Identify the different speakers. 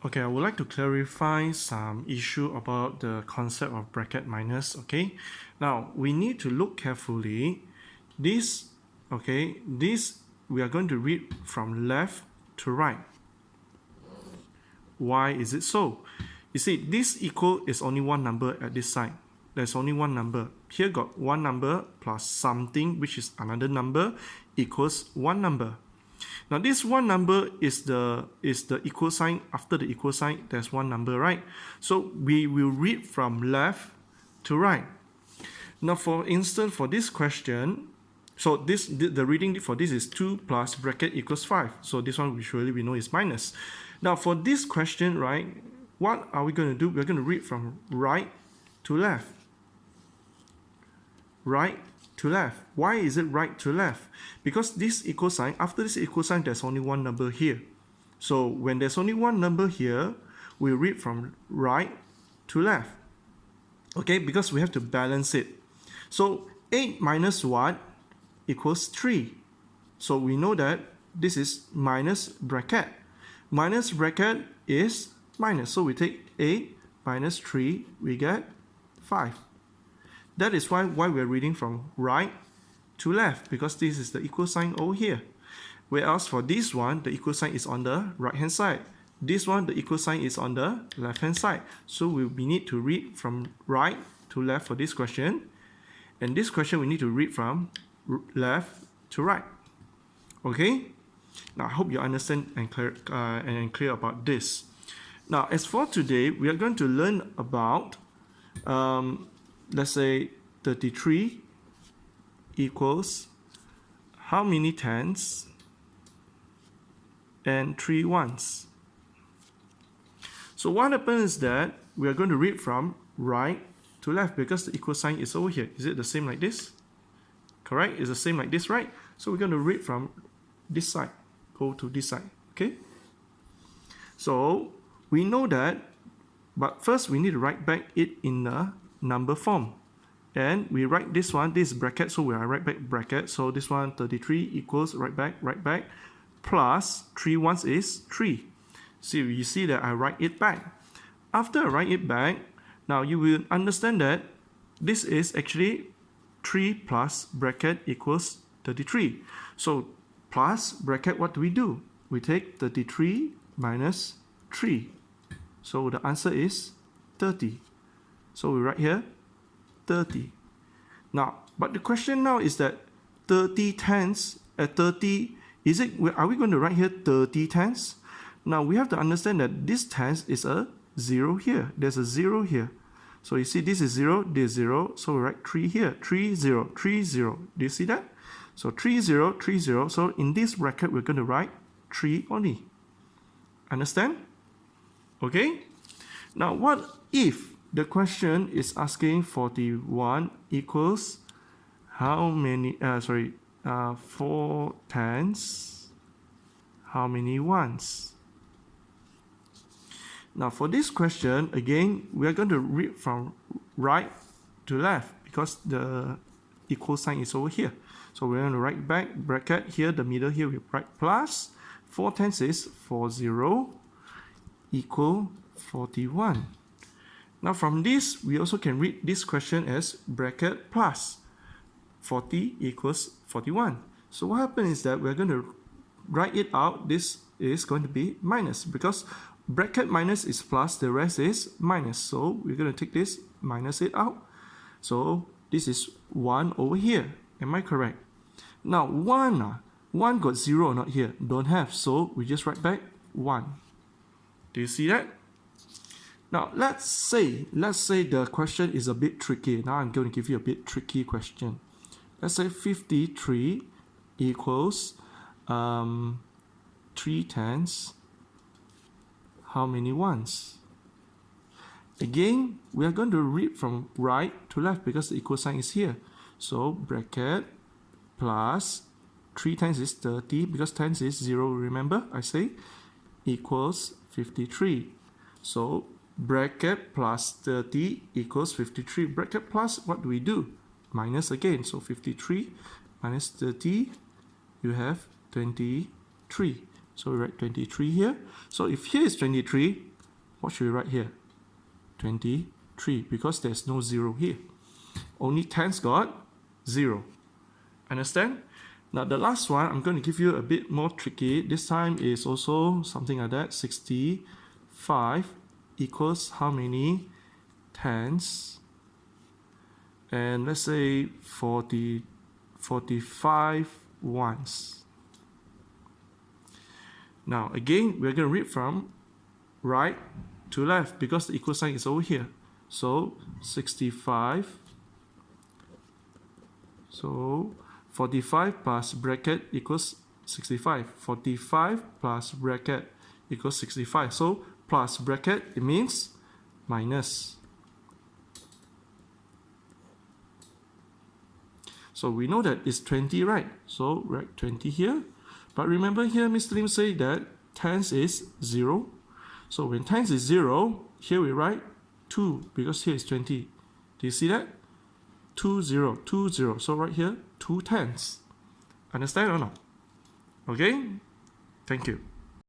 Speaker 1: Okay, I would like to clarify some issue about the concept of bracket minus. Okay, now we need to look carefully. This we are going to read from left to right. Why is it so? You see, this equal is only one number at this side. There's only one number. Here got one number plus something, which is another number, equals one number. Now this one number is the equal sign. After the equal sign, there's one number, right? So we will read from left to right. Now for instance, for this question, so the reading for this is 2 plus bracket equals 5. So this one usually we know is minus. Now for this question, right, what are we going to do? We're going to read from right to left. Right to left. Why is it right to left? Because this equal sign, after this equal sign, there's only one number here. So when there's only one number here, we read from right to left. Okay, because we have to balance it. So 8 minus 1 equals 3. So we know that this is minus bracket. Minus bracket is minus. So we take 8 minus 3, we get 5. That is why we're reading from right to left, because this is the equal sign over here. Whereas for this one, the equal sign is on the right hand side. This one, the equal sign is on the left hand side. So we need to read from right to left for this question. And this question we need to read from left to right. Okay? Now I hope you understand and clear about this. Now as for today, we are going to learn about let's say 33 equals how many tens and 3 ones. So what happens is that we are going to read from right to left because the equal sign is over here. Is it the same like this? Correct? It's the same like this, right? So we're going to read from this side, go to this side, okay? So we know that, but first we need to write back it in a number form. And we write this one, this is bracket, so we write back bracket. So this one, 33 equals, write back, plus 3 ones is 3. So you see that I write it back. After I write it back, now you will understand that this is actually 3 plus bracket equals 33. So plus bracket, what do? We take 33 minus 3. So the answer is 30. So we write here 30. Now, but the question now is that 30 tens at 30, are we going to write here 30 tens? Now we have to understand that this tens is a 0 here. There's a 0 here. So you see this is 0, this is 0. So we write 3 here. 3, 0, 3, 0. Do you see that? So 3, 0, 3, 0. So in this bracket, we're going to write 3 only. Understand? Okay? Now what if the question is asking 41 equals how many, 4 tens, how many ones? Now for this question, again, we are going to read from right to left because the equal sign is over here. So we're going to write back bracket here, the middle here, we write plus 4 tens is 40 equal 41. Now from this, we also can read this question as bracket plus 40 equals 41. So what happens is that we're going to write it out. This is going to be minus because bracket minus is plus, the rest is minus. So we're going to take this, minus it out. So this is 1 over here. Am I correct? Now 1 got 0 or not here? Don't have. So we just write back 1. Do you see that? Now let's say the question is a bit tricky. Now I'm going to give you a bit tricky question. Let's say 53 equals 3 tens. How many ones? Again, we are going to read from right to left because the equal sign is here. So bracket plus 3 tens is 30 because tens is 0, remember I say, equals 53. So bracket plus 30 equals 53. Bracket plus, what do? Minus again. So 53 minus 30, you have 23. So we write 23 here. So if here is 23, what should we write here? 23, because there's no 0 here. Only tens got 0. Understand? Now the last one, I'm going to give you a bit more tricky. This time is also something like that. 65 equals how many tens? And let's say 45 ones. Now again, we're going to read from right to left because the equal sign is over here. So 65. So 45 plus bracket equals 65. 45 plus bracket equals 65. So plus bracket, it means minus. So we know that it's 20, right? So write 20 here. But remember here, Mr. Lim said that tens is 0. So when tens is 0, here we write 2 because here is 20. Do you see that? 2, 0, 2, 0. So right here, 2 tens. Understand or not? Okay? Thank you.